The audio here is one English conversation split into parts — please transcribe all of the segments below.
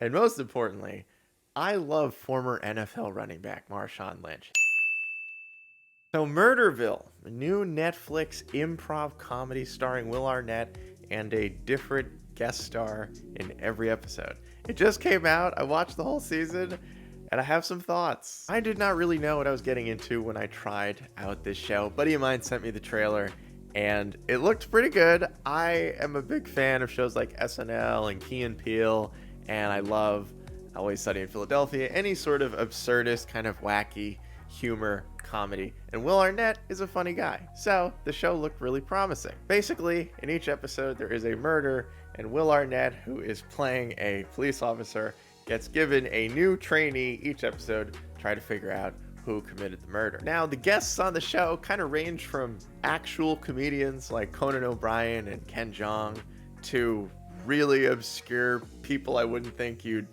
And most importantly, I love former NFL running back Marshawn Lynch. So, Murderville, a new Netflix improv comedy starring Will Arnett and a different guest star in every episode. It just came out. I watched the whole season and I have some thoughts. I did not really know what I was getting into when I tried out this show. A buddy of mine sent me the trailer and it looked pretty good. I am a big fan of shows like SNL and Key and Peele, and I love Always Sunny in Philadelphia, any sort of absurdist, kind of wacky humor comedy. And Will Arnett is a funny guy, so the show looked really promising. Basically, in each episode, there is a murder, and Will Arnett, who is playing a police officer, gets given a new trainee each episode to try to figure out who committed the murder. Now, the guests on the show kind of range from actual comedians like Conan O'Brien and Ken Jeong to really obscure people I wouldn't think you'd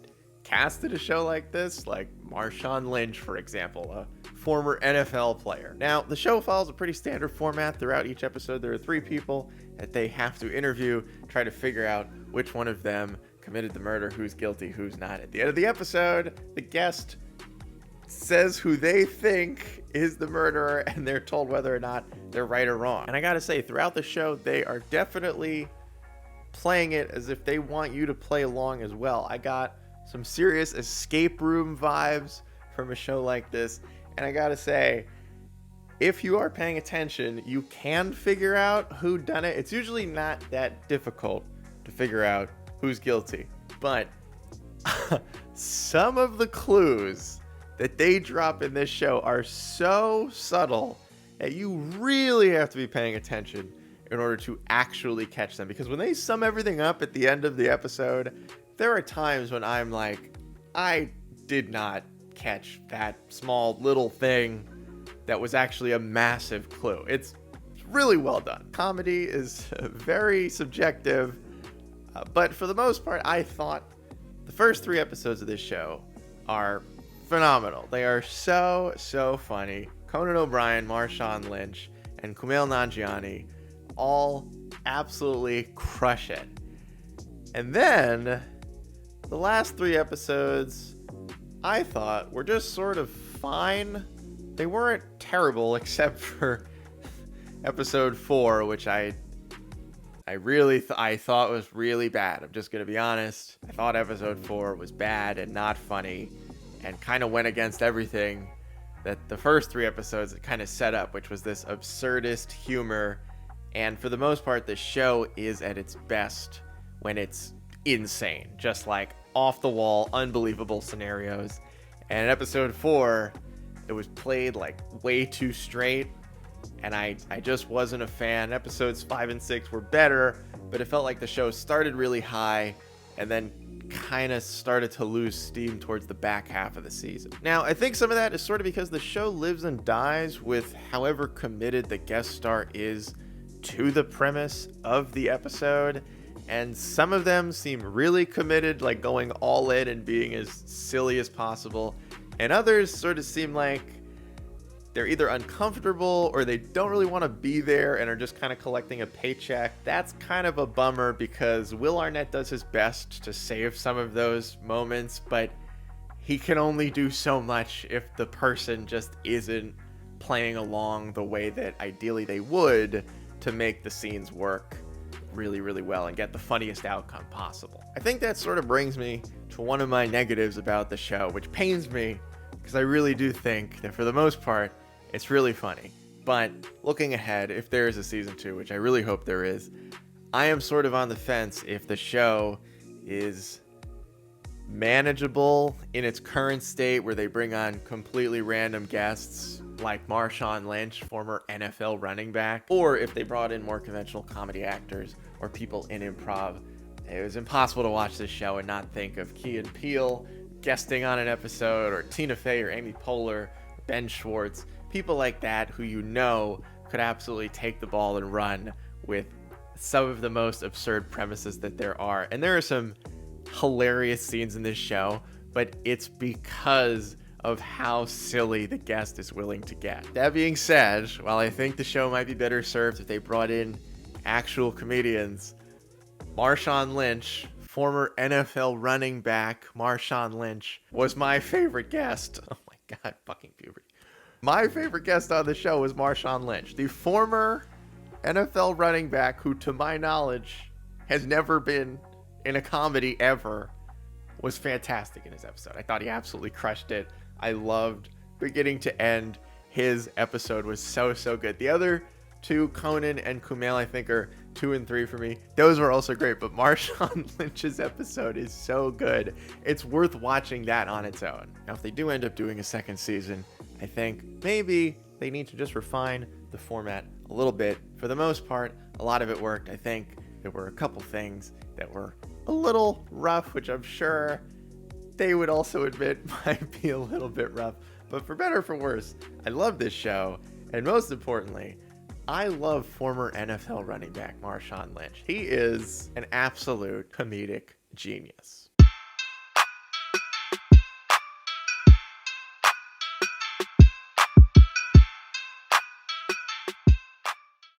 cast at a show like this, like Marshawn Lynch, for example, a former NFL player. Now, the show follows a pretty standard format throughout each episode. There are 3 people that they have to interview, try to figure out which one of them committed the murder, who's guilty, who's not. At the end of the episode, the guest says who they think is the murderer, and they're told whether or not they're right or wrong. And I gotta say, throughout the show, they are definitely playing it as if they want you to play along as well. I got some serious escape room vibes from a show like this. And I gotta say, if you are paying attention, you can figure out who done it. It's usually not that difficult to figure out who's guilty. But some of the clues that they drop in this show are so subtle that you really have to be paying attention in order to actually catch them. Because when they sum everything up at the end of the episode, there are times when I'm like, I did not catch that small little thing that was actually a massive clue. It's really well done. Comedy is very subjective, but for the most part, I thought the first 3 episodes of this show are phenomenal. They are so funny. Conan O'Brien, Marshawn Lynch, and Kumail Nanjiani all absolutely crush it. And then the last 3 episodes, I thought, were just sort of fine. They weren't terrible, except for episode 4, which I thought was really bad. I'm just gonna be honest. I thought episode 4 was bad and not funny, and kind of went against everything that the first 3 episodes kind of set up, which was this absurdist humor. And for the most part, the show is at its best when it's insane, just like off the wall, unbelievable scenarios. And in episode 4, it was played like way too straight, and I just wasn't a fan. Episodes 5 and 6 were better, but it felt like the show started really high and then kind of started to lose steam towards the back half of the season. Now, I think some of that is sort of because the show lives and dies with however committed the guest star is to the premise of the episode. And some of them seem really committed, like going all in and being as silly as possible. And others sort of seem like they're either uncomfortable or they don't really want to be there and are just kind of collecting a paycheck. That's kind of a bummer because Will Arnett does his best to save some of those moments, but he can only do so much if the person just isn't playing along the way that ideally they would to make the scenes work really well and get the funniest outcome possible. I think that sort of brings me to one of my negatives about the show, which pains me because I really do think that for the most part, it's really funny. But looking ahead, if there is a season 2, which I really hope there is, I am sort of on the fence if the show is manageable in its current state where they bring on completely random guests like Marshawn Lynch, former NFL running back, or if they brought in more conventional comedy actors or people in improv. It was impossible to watch this show and not think of Key and Peele guesting on an episode, or Tina Fey or Amy Poehler, Ben Schwartz, people like that who you know could absolutely take the ball and run with some of the most absurd premises that there are. And there are some hilarious scenes in this show, but it's because of how silly the guest is willing to get. That being said, while I think the show might be better served if they brought in actual comedians, Marshawn Lynch, former NFL running back Marshawn Lynch was my favorite guest. Oh my God, fucking puberty. My favorite guest on the show was Marshawn Lynch, the former NFL running back who, to my knowledge, has never been in a comedy ever, was fantastic in his episode. I thought he absolutely crushed it. I loved beginning to end. His episode was so good. The other two, Conan and Kumail, I think are 2 and 3 for me. Those were also great, but Marshawn Lynch's episode is so good. It's worth watching that on its own. Now, if they do end up doing a second season, I think maybe they need to just refine the format a little bit. For the most part, a lot of it worked. I think there were a couple things that were a little rough, which I'm sure they would also admit might be a little bit rough. But for better or for worse, I love this show. And most importantly, I love former NFL running back Marshawn Lynch. He is an absolute comedic genius.